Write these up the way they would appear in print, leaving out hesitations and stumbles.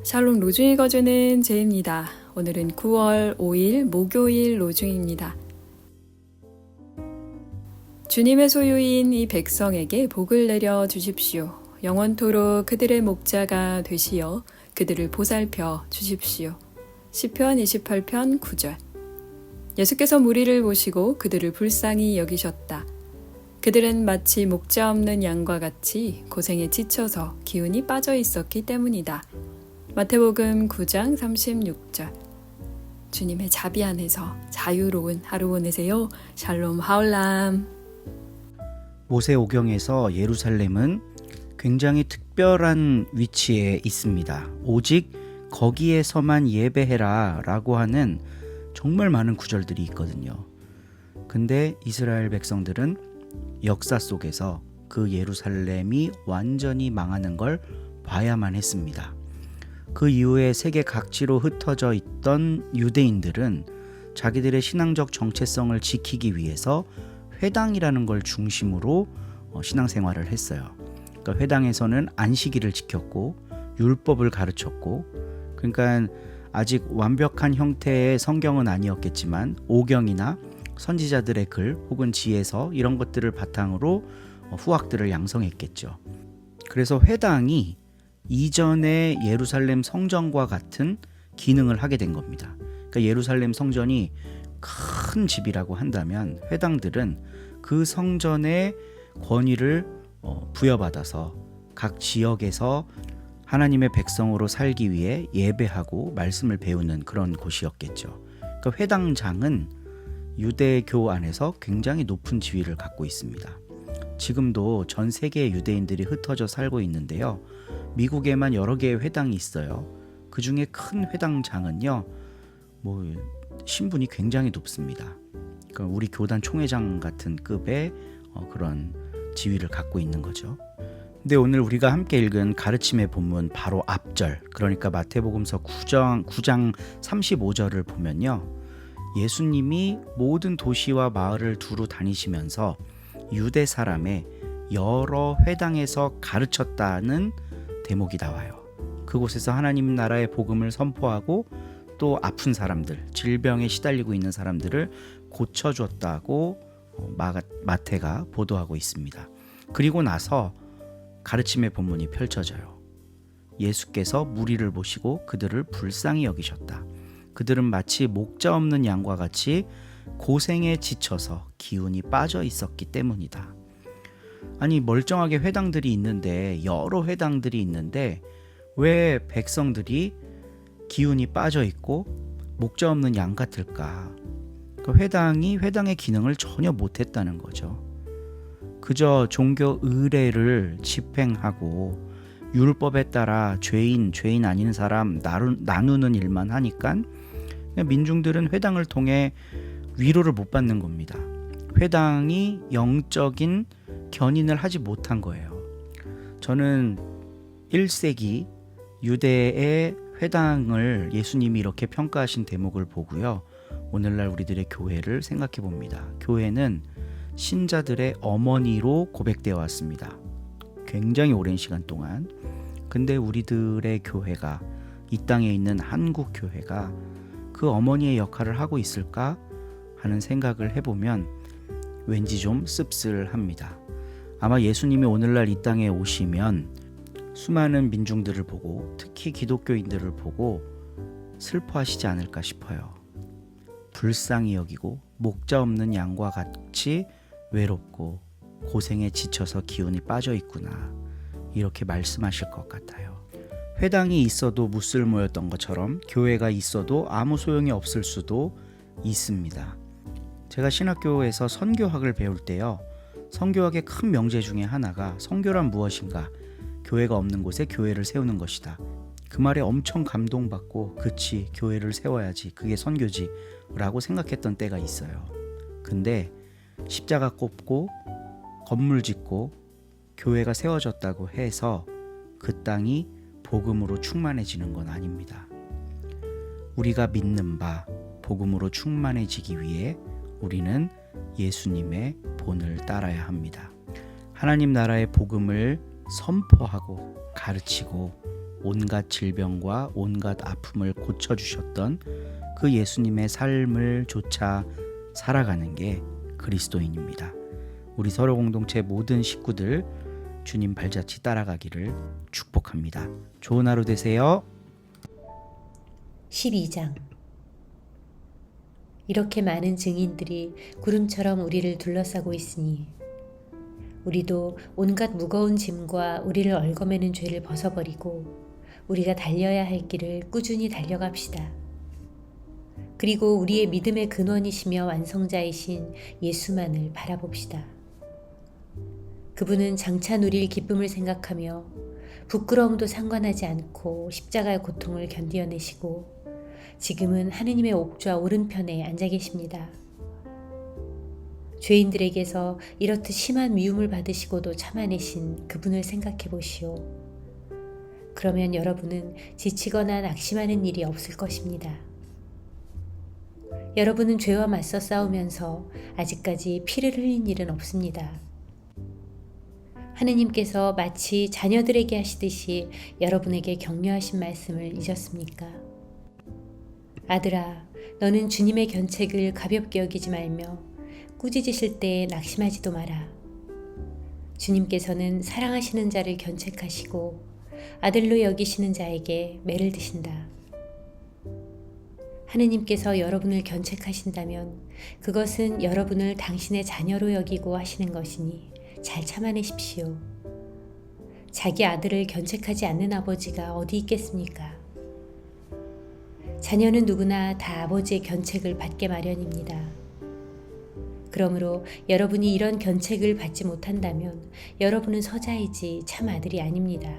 샬롬 로중 읽어주는 제입니다. 오늘은 9월 5일 목요일 로중입니다. 주님의 소유인 이 백성에게 복을 내려 주십시오. 영원토록 그들의 목자가 되시어 그들을 보살펴 주십시오. 시편 28편 9절. 예수께서 무리를 보시고 그들을 불쌍히 여기셨다. 그들은 마치 목자 없는 양과 같이 고생에 지쳐서 기운이 빠져 있었기 때문이다. 마태복음 9장 36절. 주님의 자비 안에서 자유로운 하루 보내세요. 샬롬 하올람. 모세오경에서 예루살렘은 굉장히 특별한 위치에 있습니다. 오직 거기에서만 예배해라 라고 하는 정말 많은 구절들이 있거든요. 근데 이스라엘 백성들은 역사 속에서 그 예루살렘이 완전히 망하는 걸 봐야만 했습니다. 그 이후에 세계 각지로 흩어져 있던 유대인들은 자기들의 신앙적 정체성을 지키기 위해서 회당이라는 걸 중심으로 신앙생활을 했어요. 그러니까 회당에서는 안식일을 지켰고 율법을 가르쳤고, 그러니까 아직 완벽한 형태의 성경은 아니었겠지만 오경이나 선지자들의 글 혹은 지혜서 이런 것들을 바탕으로 후학들을 양성했겠죠. 그래서 회당이 이전의 예루살렘 성전과 같은 기능을 하게 된 겁니다. 그러니까 예루살렘 성전이 큰 집이라고 한다면 회당들은 그 성전의 권위를 부여받아서 각 지역에서 하나님의 백성으로 살기 위해 예배하고 말씀을 배우는 그런 곳이었겠죠. 그러니까 회당장은 유대교 안에서 굉장히 높은 지위를 갖고 있습니다. 지금도 전 세계의 유대인들이 흩어져 살고 있는데요. 미국에만 여러 개의 회당이 있어요. 그 중에 큰 회당장은요, 신분이 굉장히 높습니다. 그러니까 우리 교단 총회장 같은 급의 그런 지위를 갖고 있는 거죠. 근데 오늘 우리가 함께 읽은 가르침의 본문 바로 앞절, 그러니까 마태복음서 9장 35절을 보면요, 예수님이 모든 도시와 마을을 두루 다니시면서 유대 사람의 여러 회당에서 가르쳤다는 대목이 나와요. 그곳에서 하나님 나라의 복음을 선포하고 또 아픈 사람들, 질병에 시달리고 있는 사람들을 고쳐줬다고 마태가 보도하고 있습니다. 그리고 나서 가르침의 본문이 펼쳐져요. 예수께서 무리를 보시고 그들을 불쌍히 여기셨다. 그들은 마치 목자 없는 양과 같이 고생에 지쳐서 기운이 빠져 있었기 때문이다. 아니, 멀쩡하게 회당들이 있는데, 여러 회당들이 있는데 왜 백성들이 기운이 빠져 있고 목자 없는 양 같을까? 그 회당의 기능을 전혀 못했다는 거죠. 그저 종교 의례를 집행하고 율법에 따라 죄인 아닌 사람 나누는 일만 하니까 민중들은 회당을 통해 위로를 못 받는 겁니다. 회당이 영적인 견인을 하지 못한 거예요. 저는 1세기 유대의 회당을 예수님이 이렇게 평가하신 대목을 보고요, 오늘날 우리들의 교회를 생각해 봅니다. 교회는 신자들의 어머니로 고백되어 왔습니다. 굉장히 오랜 시간 동안. 근데 우리들의 교회가, 이 땅에 있는 한국 교회가 그 어머니의 역할을 하고 있을까 하는 생각을 해보면 왠지 좀 씁쓸합니다. 아마 예수님이 오늘날 이 땅에 오시면 수많은 민중들을 보고, 특히 기독교인들을 보고 슬퍼하시지 않을까 싶어요. 불쌍히 여기고 목자 없는 양과 같이 외롭고 고생에 지쳐서 기운이 빠져 있구나, 이렇게 말씀하실 것 같아요. 회당이 있어도 무쓸모였던 것처럼 교회가 있어도 아무 소용이 없을 수도 있습니다. 제가 신학교에서 선교학을 배울 때요, 선교학의 큰 명제 중에 하나가 선교란 무엇인가, 교회가 없는 곳에 교회를 세우는 것이다. 그 말에 엄청 감동받고, 그치, 교회를 세워야지, 그게 선교지 라고 생각했던 때가 있어요. 근데 십자가 꼽고 건물 짓고 교회가 세워졌다고 해서 그 땅이 복음으로 충만해지는 건 아닙니다. 우리가 믿는 바 복음으로 충만해지기 위해 우리는 예수님의 본을 따라야 합니다. 하나님 나라의 복음을 선포하고 가르치고 온갖 질병과 온갖 아픔을 고쳐주셨던 그 예수님의 삶을 조차 살아가는 게 그리스도인입니다. 우리 서로 공동체 모든 식구들 주님 발자취 따라가기를 축복합니다. 좋은 하루 되세요. 12장. 이렇게 많은 증인들이 구름처럼 우리를 둘러싸고 있으니 우리도 온갖 무거운 짐과 우리를 얽어매는 죄를 벗어버리고 우리가 달려야 할 길을 꾸준히 달려갑시다. 그리고 우리의 믿음의 근원이시며 완성자이신 예수만을 바라봅시다. 그분은 장차 누릴 기쁨을 생각하며 부끄러움도 상관하지 않고 십자가의 고통을 견디어내시고 지금은 하느님의 옥좌 오른편에 앉아 계십니다. 죄인들에게서 이렇듯 심한 미움을 받으시고도 참아내신 그분을 생각해 보시오. 그러면 여러분은 지치거나 낙심하는 일이 없을 것입니다. 여러분은 죄와 맞서 싸우면서 아직까지 피를 흘린 일은 없습니다. 하느님께서 마치 자녀들에게 하시듯이 여러분에게 격려하신 말씀을 잊었습니까? 아들아, 너는 주님의 견책을 가볍게 여기지 말며 꾸짖으실 때에 낙심하지도 마라. 주님께서는 사랑하시는 자를 견책하시고 아들로 여기시는 자에게 매를 드신다. 하느님께서 여러분을 견책하신다면 그것은 여러분을 당신의 자녀로 여기고 하시는 것이니 잘 참아내십시오. 자기 아들을 견책하지 않는 아버지가 어디 있겠습니까? 자녀는 누구나 다 아버지의 견책을 받게 마련입니다. 그러므로 여러분이 이런 견책을 받지 못한다면 여러분은 서자이지 참 아들이 아닙니다.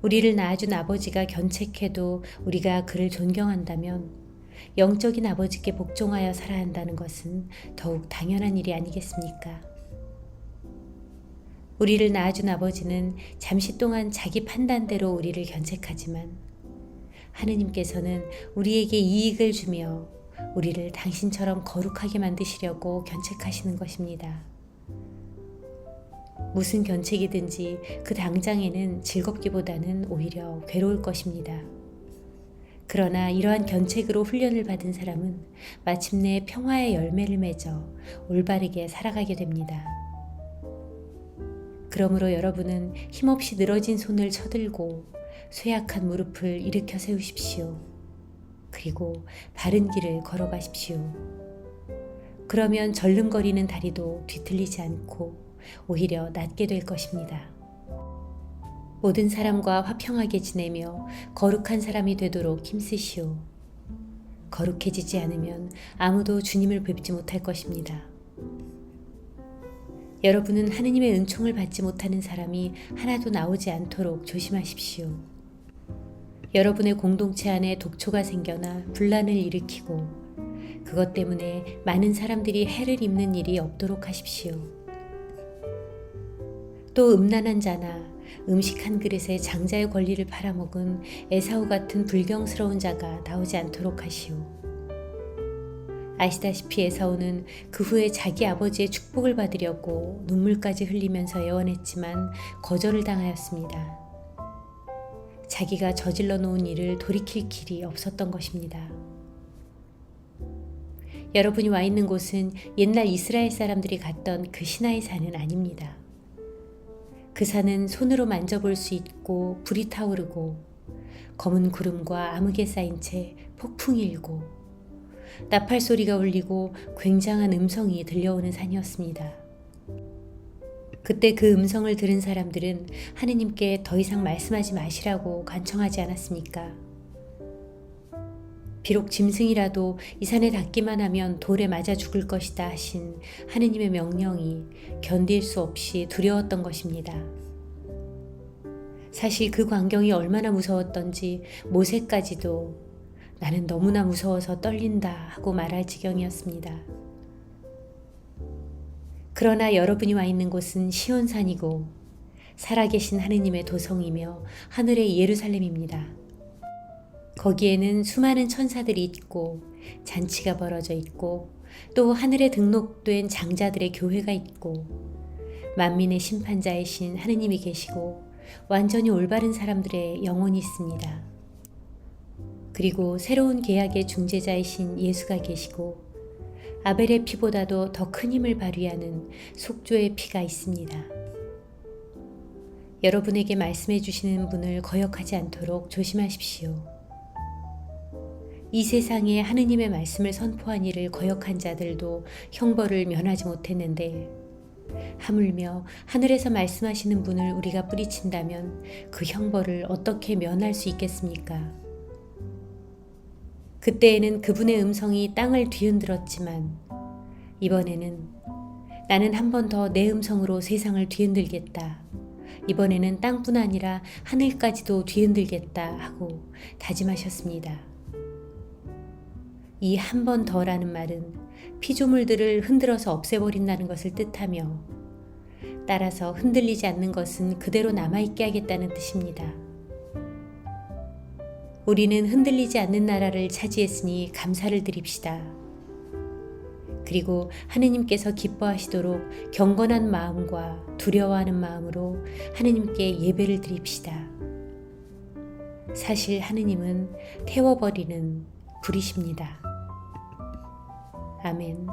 우리를 낳아준 아버지가 견책해도 우리가 그를 존경한다면 영적인 아버지께 복종하여 살아야 한다는 것은 더욱 당연한 일이 아니겠습니까? 우리를 낳아준 아버지는 잠시 동안 자기 판단대로 우리를 견책하지만 하느님께서는 우리에게 이익을 주며 우리를 당신처럼 거룩하게 만드시려고 견책하시는 것입니다. 무슨 견책이든지 그 당장에는 즐겁기보다는 오히려 괴로울 것입니다. 그러나 이러한 견책으로 훈련을 받은 사람은 마침내 평화의 열매를 맺어 올바르게 살아가게 됩니다. 그러므로 여러분은 힘없이 늘어진 손을 쳐들고 쇠약한 무릎을 일으켜 세우십시오. 그리고 바른 길을 걸어가십시오. 그러면 절름거리는 다리도 뒤틀리지 않고 오히려 낫게 될 것입니다. 모든 사람과 화평하게 지내며 거룩한 사람이 되도록 힘쓰시오. 거룩해지지 않으면 아무도 주님을 뵙지 못할 것입니다. 여러분은 하느님의 은총을 받지 못하는 사람이 하나도 나오지 않도록 조심하십시오. 여러분의 공동체 안에 독초가 생겨나 분란을 일으키고 그것 때문에 많은 사람들이 해를 입는 일이 없도록 하십시오. 또 음란한 자나 음식 한 그릇에 장자의 권리를 팔아먹은 에사우 같은 불경스러운 자가 나오지 않도록 하시오. 아시다시피 에사우는 그 후에 자기 아버지의 축복을 받으려고 눈물까지 흘리면서 애원했지만 거절을 당하였습니다. 자기가 저질러 놓은 일을 돌이킬 길이 없었던 것입니다. 여러분이 와 있는 곳은 옛날 이스라엘 사람들이 갔던 그 시나이 산은 아닙니다. 그 산은 손으로 만져볼 수 있고 불이 타오르고 검은 구름과 암흑에 쌓인 채 폭풍이 일고 나팔 소리가 울리고 굉장한 음성이 들려오는 산이었습니다. 그때 그 음성을 들은 사람들은 하느님께 더 이상 말씀하지 마시라고 간청하지 않았습니까? 비록 짐승이라도 이 산에 닿기만 하면 돌에 맞아 죽을 것이다 하신 하느님의 명령이 견딜 수 없이 두려웠던 것입니다. 사실 그 광경이 얼마나 무서웠던지 모세까지도 나는 너무나 무서워서 떨린다 하고 말할 지경이었습니다. 그러나 여러분이 와 있는 곳은 시온산이고 살아계신 하느님의 도성이며 하늘의 예루살렘입니다. 거기에는 수많은 천사들이 있고 잔치가 벌어져 있고 또 하늘에 등록된 장자들의 교회가 있고 만민의 심판자이신 하느님이 계시고 완전히 올바른 사람들의 영혼이 있습니다. 그리고 새로운 계약의 중재자이신 예수가 계시고 아벨의 피보다도 더 큰 힘을 발휘하는 속죄의 피가 있습니다. 여러분에게 말씀해 주시는 분을 거역하지 않도록 조심하십시오. 이 세상에 하느님의 말씀을 선포한 이를 거역한 자들도 형벌을 면하지 못했는데 하물며 하늘에서 말씀하시는 분을 우리가 뿌리친다면 그 형벌을 어떻게 면할 수 있겠습니까? 그때에는 그분의 음성이 땅을 뒤흔들었지만 이번에는 나는 한 번 더 내 음성으로 세상을 뒤흔들겠다. 이번에는 땅뿐 아니라 하늘까지도 뒤흔들겠다 하고 다짐하셨습니다. 이 한 번 더라는 말은 피조물들을 흔들어서 없애버린다는 것을 뜻하며 따라서 흔들리지 않는 것은 그대로 남아있게 하겠다는 뜻입니다. 우리는 흔들리지 않는 나라를 차지했으니 감사를 드립시다. 그리고 하느님께서 기뻐하시도록 경건한 마음과 두려워하는 마음으로 하느님께 예배를 드립시다. 사실 하느님은 태워버리는 불이십니다. 아멘.